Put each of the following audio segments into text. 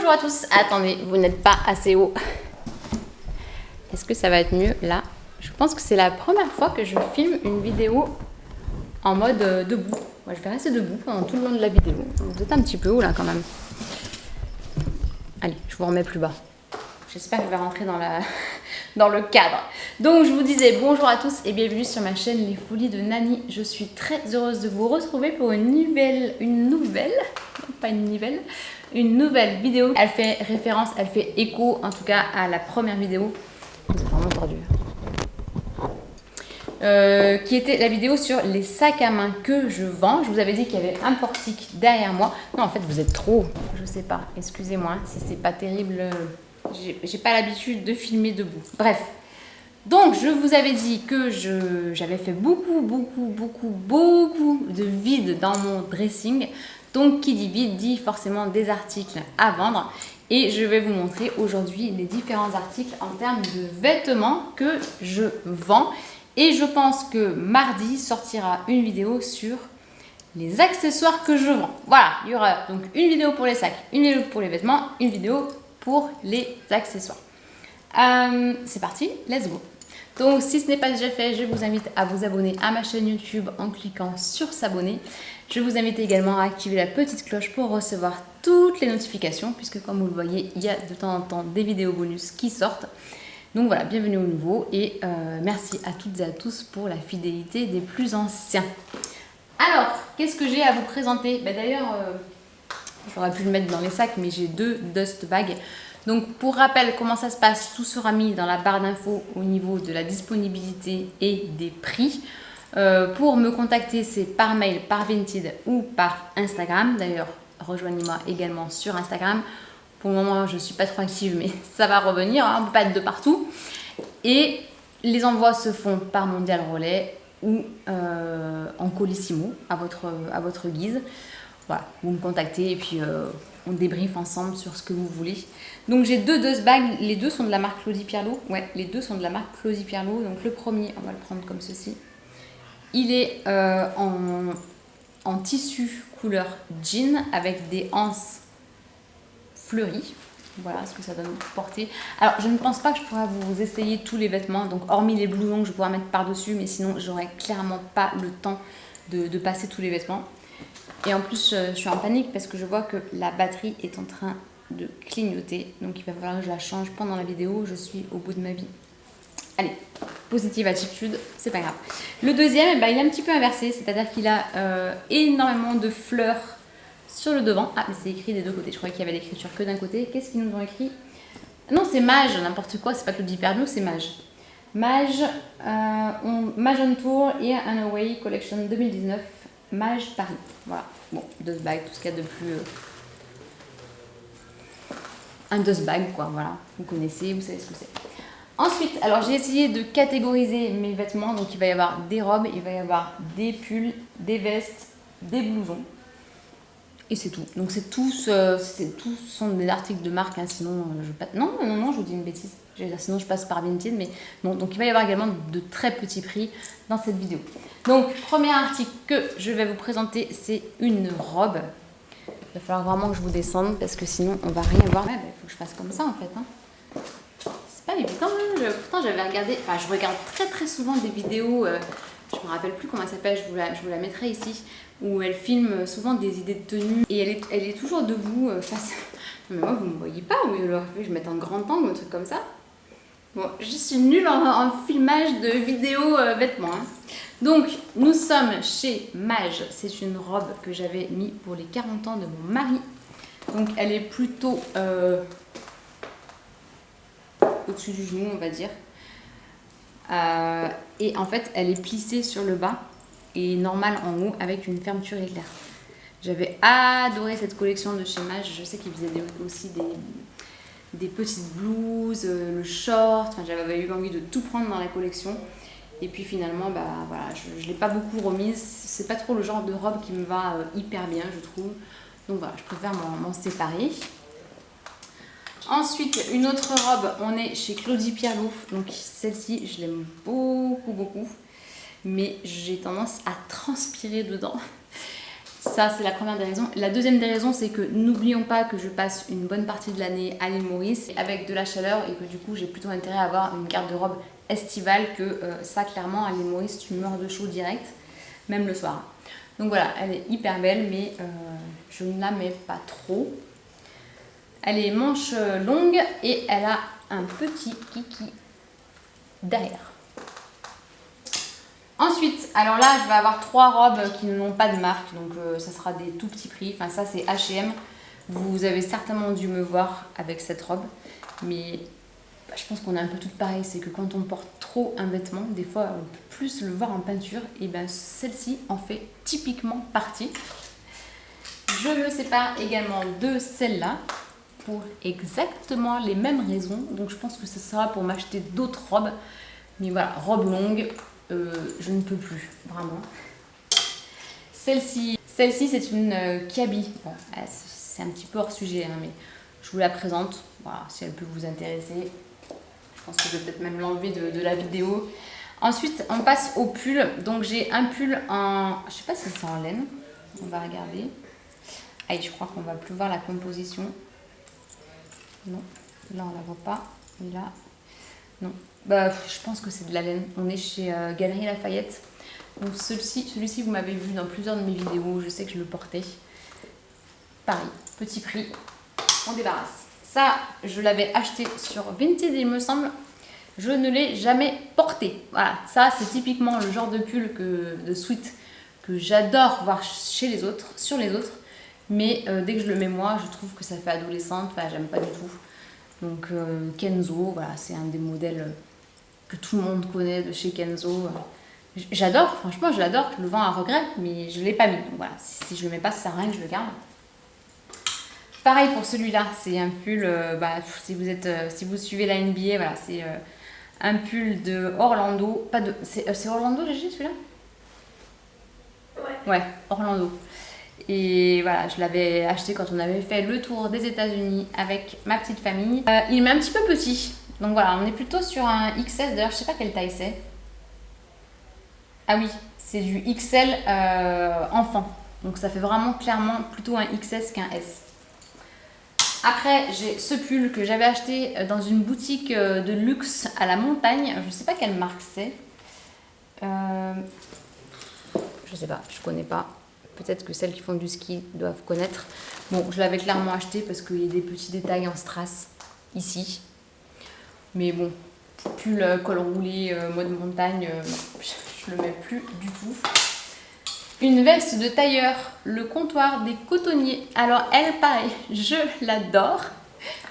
Bonjour à tous. Attendez, vous n'êtes pas assez haut. Est-ce que ça va être mieux là? Je pense que c'est la première fois que je filme une vidéo en mode debout. Moi, je vais rester debout pendant tout le long de la vidéo. Vous êtes un petit peu haut là quand même. Allez, je vous remets plus bas. J'espère que je vais rentrer dans le cadre. Donc, je vous disais bonjour à tous et bienvenue sur ma chaîne Les Folies de Nani. Je suis très heureuse de vous retrouver pour une nouvelle vidéo. Elle fait référence, elle fait écho en tout cas à la première vidéo. C'est vraiment tordu. Qui était la vidéo sur les sacs à main que je vends. Je vous avais dit qu'il y avait un portique derrière moi. Non, en fait, vous êtes trop. Je sais pas. Excusez-moi si c'est pas terrible. J'ai pas l'habitude de filmer debout. Bref. Donc, je vous avais dit que j'avais fait beaucoup de vide dans mon dressing. Donc, qui dit vide dit forcément des articles à vendre. Et je vais vous montrer aujourd'hui les différents articles en termes de vêtements que je vends. Et je pense que mardi sortira une vidéo sur les accessoires que je vends. Voilà, il y aura donc une vidéo pour les sacs, une vidéo pour les vêtements, une vidéo pour les accessoires. C'est parti, let's go. Donc si ce n'est pas déjà fait, je vous invite à vous abonner à ma chaîne YouTube en cliquant sur s'abonner. Je vous invite également à activer la petite cloche pour recevoir toutes les notifications, puisque comme vous le voyez, il y a de temps en temps des vidéos bonus qui sortent. Donc voilà, bienvenue au nouveau et merci à toutes et à tous pour la fidélité des plus anciens. Alors, qu'est-ce que j'ai à vous présenter? D'ailleurs, j'aurais pu le mettre dans les sacs, mais j'ai deux dust bags. Donc pour rappel, comment ça se passe? Tout sera mis dans la barre d'infos au niveau de la disponibilité et des prix. Pour me contacter, c'est par mail, par Vinted ou par Instagram. D'ailleurs, rejoignez-moi également sur Instagram. Pour le moment, je ne suis pas trop active, mais ça va revenir, hein, on ne peut pas être de partout. Et les envois se font par Mondial Relais ou en Colissimo, à votre guise. Voilà, vous me contactez et puis on débriefe ensemble sur ce que vous voulez. Donc j'ai deux dust bags, les deux sont de la marque Claudie Pierlot. Ouais, les deux sont de la marque Claudie Pierlot. Donc le premier, on va le prendre comme ceci. Il est en tissu couleur jean avec des anses fleuries. Voilà ce que ça donne pour porter. Alors je ne pense pas que je pourrais vous essayer tous les vêtements, donc hormis les blousons que je pourrais mettre par dessus, mais sinon j'aurais clairement pas le temps de passer tous les vêtements. Et en plus je suis en panique parce que je vois que la batterie est en train de clignoter, donc il va falloir que je la change pendant la vidéo. Je suis au bout de ma vie. Allez, positive attitude, c'est pas grave. Le deuxième, il est un petit peu inversé, c'est-à-dire qu'il a énormément de fleurs sur le devant. Ah, mais c'est écrit des deux côtés. Je croyais qu'il y avait l'écriture que d'un côté. Qu'est-ce qu'ils nous ont écrit? Non, c'est Mage, n'importe quoi. C'est pas Claudie Pierlot, c'est Mage. Mage, Mage on Tour et un Away Collection 2019. Mage Paris. Voilà. Bon, dust bag, tout ce qu'il y a de plus. Un dust bag, quoi. Voilà. Vous connaissez, vous savez ce que c'est. Ensuite, alors j'ai essayé de catégoriser mes vêtements. Donc il va y avoir des robes, il va y avoir des pulls, des vestes, des blousons. Et c'est tout. Donc c'est tous sont des articles de marque, hein, sinon je pas. Non, je vous dis une bêtise. Sinon je passe par Vinted, mais non. Donc il va y avoir également de très petits prix dans cette vidéo. Donc premier article que je vais vous présenter, c'est une robe. Il va falloir vraiment que je vous descende parce que sinon on va rien voir. Il faut que je fasse comme ça en fait. Hein. C'est pas évident. Hein. Pourtant j'avais regardé. Enfin, je regarde très souvent des vidéos. Je me rappelle plus comment elle s'appelle. Je vous la mettrai ici. Où elle filme souvent des idées de tenue et elle est toujours debout face. Non, mais moi vous me voyez pas, ou il aurait fallu que je mette un grand angle ou un truc comme ça. Bon, je suis nulle en filmage de vidéos vêtements. Hein. Donc nous sommes chez Mage. C'est une robe que j'avais mis pour les 40 ans de mon mari. Donc elle est plutôt au-dessus du genou, on va dire. Et en fait elle est plissée sur le bas et normale en haut avec une fermeture éclair. J'avais adoré cette collection de chez Mage. Je sais qu'ils faisaient aussi des petites blouses, le short. Enfin, j'avais eu envie de tout prendre dans la collection. Et puis finalement, voilà, je ne l'ai pas beaucoup remise. C'est pas trop le genre de robe qui me va hyper bien, je trouve. Donc voilà, je préfère m'en séparer. Ensuite, une autre robe, on est chez Claudie Pierlot. Donc celle-ci, je l'aime beaucoup. Mais j'ai tendance à transpirer dedans. Ça, c'est la première des raisons. La deuxième des raisons, c'est que n'oublions pas que je passe une bonne partie de l'année à l'île Maurice avec de la chaleur et que du coup, j'ai plutôt intérêt à avoir une garde-robe estivale que ça, clairement, à l'île Maurice, tu meurs de chaud direct, même le soir. Donc voilà, elle est hyper belle, mais je ne la mets pas trop. Elle est manche longue et elle a un petit kiki derrière. Ensuite, alors là, je vais avoir 3 robes qui n'ont pas de marque, donc ça sera des tout petits prix. Enfin, ça, c'est H&M. Vous avez certainement dû me voir avec cette robe, mais je pense qu'on est un peu toutes pareilles. C'est que quand on porte trop un vêtement, des fois, on peut plus le voir en peinture. Et bien, celle-ci en fait typiquement partie. Je me sépare également de celle-là pour exactement les mêmes raisons. Donc, je pense que ce sera pour m'acheter d'autres robes. Mais voilà, robe longue. Je ne peux plus, vraiment. Celle-ci c'est une Kiabi. Bon, c'est un petit peu hors sujet, hein, mais je vous la présente. Voilà, si elle peut vous intéresser. Je pense que je vais peut-être même l'enlever de la vidéo. Ensuite, on passe au pull. Donc, j'ai un pull en... Je sais pas si c'est en laine. On va regarder. Aïe, je crois qu'on va plus voir la composition. Non, là, on la voit pas. Et là, non. Bah, je pense que c'est de la laine. On est chez Galeries Lafayette. Donc celui-ci, vous m'avez vu dans plusieurs de mes vidéos. Je sais que je le portais. Pareil, petit prix. On débarrasse. Ça, je l'avais acheté sur Vinted, il me semble. Je ne l'ai jamais porté. Voilà, ça, c'est typiquement le genre de pull de sweat que j'adore voir chez les autres, sur les autres. Mais dès que je le mets moi, je trouve que ça fait adolescente. Enfin, j'aime pas du tout. Donc Kenzo, voilà, c'est un des modèles que tout le monde connaît de chez Kenzo. J'adore, franchement, je l'adore, je le vends à regret, mais je ne l'ai pas mis. Donc voilà, si je ne le mets pas, ça sert à rien que je le garde. Pareil pour celui-là, c'est un pull, si vous suivez la NBA, voilà, c'est un pull de Orlando. C'est Orlando, Gégé, celui-là? Ouais, Orlando. Et voilà, je l'avais acheté quand on avait fait le tour des États-Unis avec ma petite famille. Il m'est un petit peu petit. Donc voilà, on est plutôt sur un XS. D'ailleurs, je sais pas quelle taille c'est. Ah oui, c'est du XL enfant. Donc ça fait vraiment clairement plutôt un XS qu'un S. Après, j'ai ce pull que j'avais acheté dans une boutique de luxe à la montagne. Je sais pas quelle marque c'est. Je sais pas, je connais pas. Peut-être que celles qui font du ski doivent connaître. Bon, je l'avais clairement acheté parce qu'il y a des petits détails en strass ici. Mais bon, pull col roulé, mode montagne, je le mets plus du tout. Une veste de tailleur, le comptoir des cotonniers. Alors elle, pareil, je l'adore,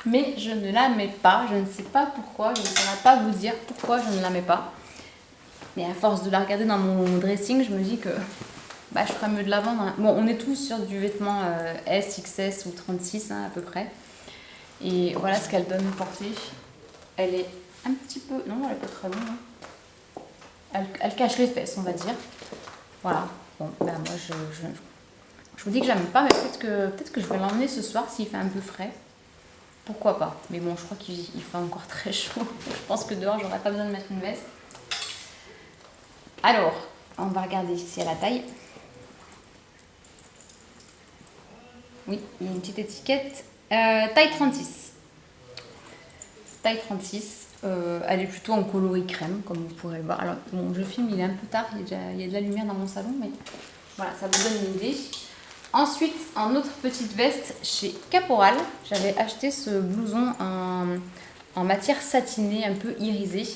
mais je ne la mets pas. Je ne sais pas pourquoi, je ne saurais pas vous dire pourquoi je ne la mets pas. Mais à force de la regarder dans mon dressing, je me dis que je ferais mieux de la vendre. Bon, on est tous sur du vêtement S, XS ou 36 hein, à peu près. Et voilà ce qu'elle donne portée. Elle est un petit peu... Non, elle n'est pas très longue. Hein. Elle cache les fesses, on va dire. Voilà. Bon, moi, je vous dis que j'aime pas, mais peut-être que je vais l'emmener ce soir s'il fait un peu frais. Pourquoi pas. Mais bon, je crois qu'il fait encore très chaud. Je pense que dehors, j'aurais pas besoin de mettre une veste. Alors, on va regarder ici à la taille. Oui, il y a une petite étiquette. Taille 36. Taille 36. Elle est plutôt en coloris crème, comme vous pourrez le voir. Alors, bon, je filme, il est un peu tard, il y a de la lumière dans mon salon, mais voilà, ça vous donne une idée. Ensuite, en autre petite veste chez Caporal, j'avais acheté ce blouson en matière satinée, un peu irisée.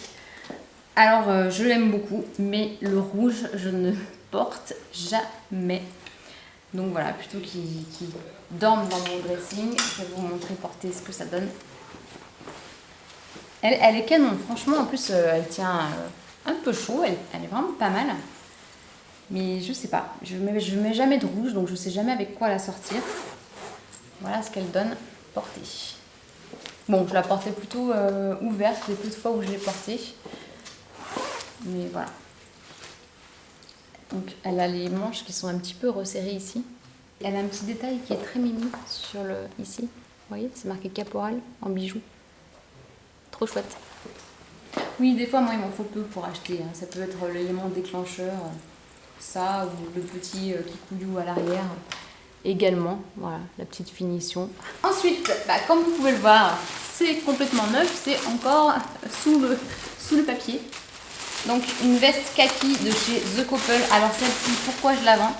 Alors, je l'aime beaucoup, mais le rouge, je ne porte jamais. Donc voilà, plutôt qu'il dorme dans mon dressing, je vais vous montrer porter ce que ça donne. Elle est canon, franchement, en plus, elle tient un peu chaud, elle est vraiment pas mal. Mais je sais pas, je mets jamais de rouge, donc je sais jamais avec quoi la sortir. Voilà ce qu'elle donne portée. Bon, je la portais plutôt ouverte, les peu de fois où je l'ai portée. Mais voilà. Donc elle a les manches qui sont un petit peu resserrées ici. Elle a un petit détail qui est très mimi sur ici. Vous voyez, c'est marqué Caporal en bijoux. Trop chouette. Oui, des fois, moi, il m'en faut peu pour acheter. Hein. Ça peut être l'élément déclencheur. Ça, ou le petit kikuyu à l'arrière également. Voilà, la petite finition. Ensuite, comme vous pouvez le voir, c'est complètement neuf, c'est encore sous le papier. Donc une veste kaki de chez The Couple. Alors celle-ci, pourquoi je la vends?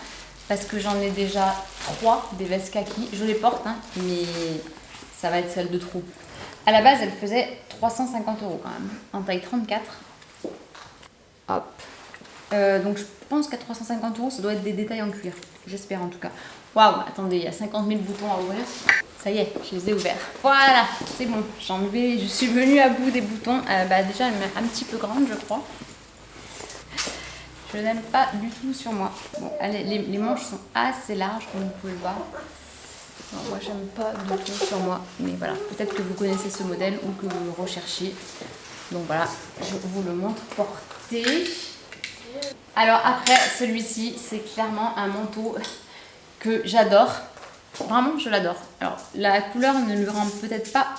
Parce que j'en ai déjà 3 des vestes kaki. Je les porte, hein, mais ça va être celle de trop. À la base, elle faisait 350 € quand même, en taille 34. Hop. Donc je pense qu'à 350 €, ça doit être des détails en cuir. J'espère en tout cas. Waouh, attendez, il y a 50 000 boutons à ouvrir. Ça y est, je les ai ouverts. Voilà, c'est bon. Je suis venue à bout des boutons. Déjà, elle m'est un petit peu grande, je crois. Je n'aime pas du tout sur moi. Bon, les manches sont assez larges, comme vous pouvez le voir. Non, moi, j'aime pas du tout sur moi. Mais voilà, peut-être que vous connaissez ce modèle ou que vous le recherchez. Donc voilà, je vous le montre porté. Alors après, celui-ci, c'est clairement un manteau que j'adore. Vraiment, je l'adore. Alors, la couleur ne lui rend peut-être pas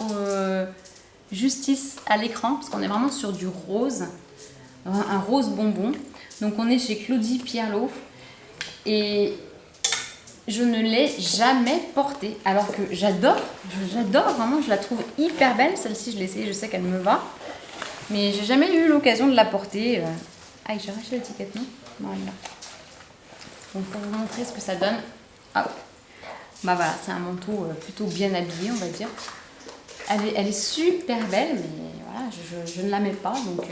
justice à l'écran, parce qu'on est vraiment sur du rose, un rose bonbon. Donc, on est chez Claudie Pierlot. Et je ne l'ai jamais portée, alors que j'adore vraiment, je la trouve hyper belle. Celle-ci, je l'ai essayée, je sais qu'elle me va. Mais j'ai jamais eu l'occasion de la porter. Ah, j'ai arraché l'étiquette, non? Voilà. Donc, pour vous montrer ce que ça donne, hop. Voilà, c'est un manteau plutôt bien habillé, on va dire. Elle est super belle, mais voilà, je ne la mets pas, donc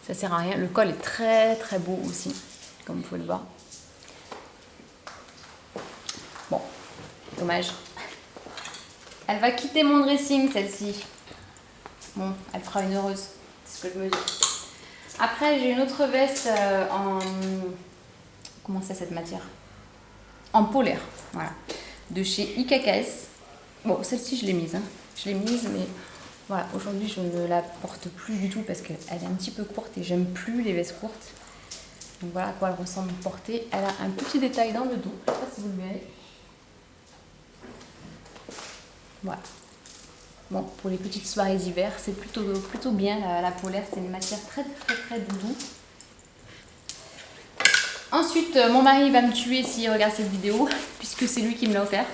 ça sert à rien. Le col est très très beau aussi, comme vous pouvez le voir. Bon, dommage. Elle va quitter mon dressing, celle-ci. Bon, elle fera une heureuse, c'est ce que je me dis. Après, j'ai une autre veste en... Comment c'est cette matière? En polaire, voilà. De chez IKKS. Bon, celle-ci, je l'ai mise. Hein. Je l'ai mise, mais voilà, aujourd'hui, je ne la porte plus du tout parce qu'elle est un petit peu courte et j'aime plus les vestes courtes. Donc voilà à quoi elle ressemble portée. Elle a un petit détail dans le dos. Je ne sais pas si vous le verrez. Voilà. Bon, pour les petites soirées d'hiver, c'est plutôt bien la polaire. C'est une matière très très très doudou. Ensuite, mon mari va me tuer s'il regarde cette vidéo, puisque c'est lui qui me l'a offert.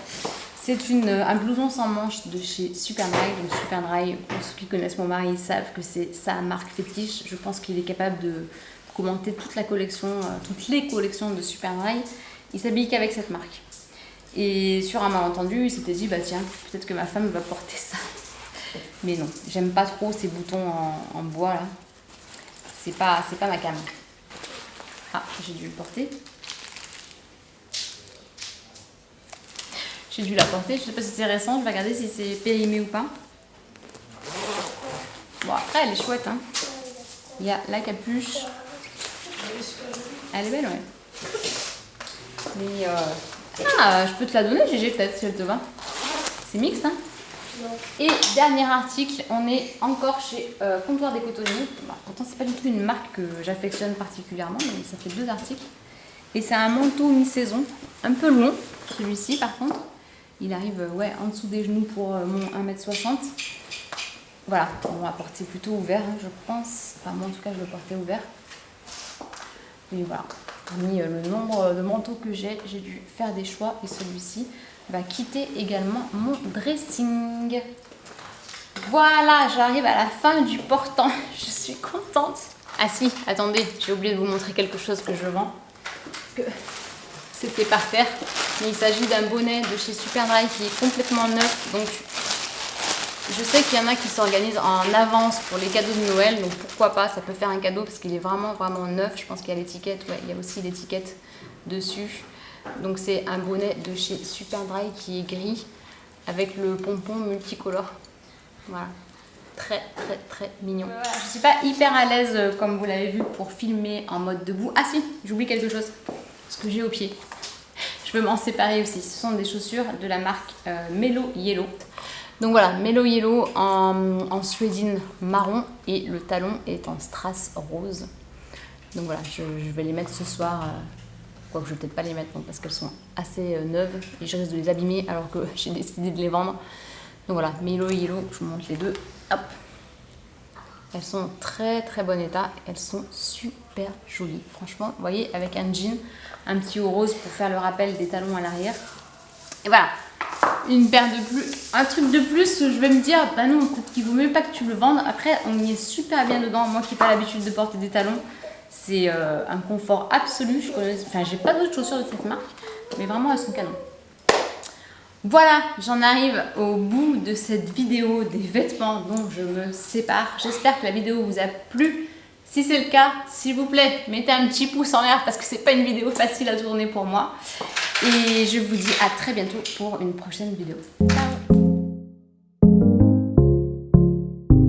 C'est un blouson sans manches de chez Superdry. Donc Superdry, pour ceux qui connaissent mon mari, ils savent que c'est sa marque fétiche. Je pense qu'il est capable de commenter toute la collection, toutes les collections de Superdry. Il s'habille qu'avec cette marque. Et sur un malentendu, il s'était dit, tiens, peut-être que ma femme va porter ça. Mais non, j'aime pas trop ces boutons en bois là. C'est pas ma came. Ah, j'ai dû le porter. J'ai dû la porter. Je sais pas si c'est récent. Je vais regarder si c'est périmé ou pas. Bon, après, elle est chouette. Hein. Il y a la capuche. Elle est belle, ouais. Mais je peux te la donner, Gégé, peut-être, si elle te va. C'est mixte, hein. Et dernier article, on est encore chez Comptoir des Cotonniers. Pourtant, c'est pas du tout une marque que j'affectionne particulièrement, mais ça fait 2 articles. Et c'est un manteau mi-saison, un peu long, celui-ci par contre. Il arrive en dessous des genoux pour mon 1m60. Voilà, on va porter plutôt ouvert, hein, je pense. Enfin, moi en tout cas, je le portais ouvert. Et voilà, parmi le nombre de manteaux que j'ai dû faire des choix et celui-ci va quitter également mon dressing. Voilà, j'arrive à la fin du portant. Je suis contente. Ah si, attendez, j'ai oublié de vous montrer quelque chose que je vends. Parce que c'était par terre. Mais il s'agit d'un bonnet de chez Superdry qui est complètement neuf. Donc je sais qu'il y en a qui s'organisent en avance pour les cadeaux de Noël. Donc pourquoi pas, ça peut faire un cadeau parce qu'il est vraiment vraiment neuf. Je pense qu'il y a l'étiquette, ouais, il y a aussi l'étiquette dessus. Donc c'est un bonnet de chez Superdry qui est gris avec le pompon multicolore. Voilà, très très très mignon. Voilà, je suis pas hyper à l'aise comme vous l'avez vu pour filmer en mode debout. Ah si, j'oublie quelque chose, ce que j'ai au pied. Je veux m'en séparer aussi. Ce sont des chaussures de la marque Mellow Yellow. Donc voilà, Mellow Yellow en suédine marron et le talon est en strass rose. Donc voilà, je vais les mettre ce soir. Quoique je vais peut-être pas les mettre parce qu'elles sont assez neuves et je risque de les abîmer alors que j'ai décidé de les vendre. Donc voilà, Mellow Yellow, je vous montre les deux. Hop. Elles sont très très bon état. Elles sont super jolies. Franchement, vous voyez, avec un jean, un petit haut rose pour faire le rappel des talons à l'arrière. Et voilà, une paire de plus, un truc de plus, je vais me dire, bah non, peut-être qu'il vaut mieux pas que tu le vendes. Après, on y est super bien dedans. Moi qui n'ai pas l'habitude de porter des talons, c'est un confort absolu. J'ai pas d'autres chaussures de cette marque, mais vraiment elles sont canon. Voilà, j'en arrive au bout de cette vidéo des vêtements dont je me sépare. J'espère que la vidéo vous a plu. Si c'est le cas, s'il vous plaît, mettez un petit pouce en l'air parce que c'est pas une vidéo facile à tourner pour moi. Et je vous dis à très bientôt pour une prochaine vidéo. Ciao!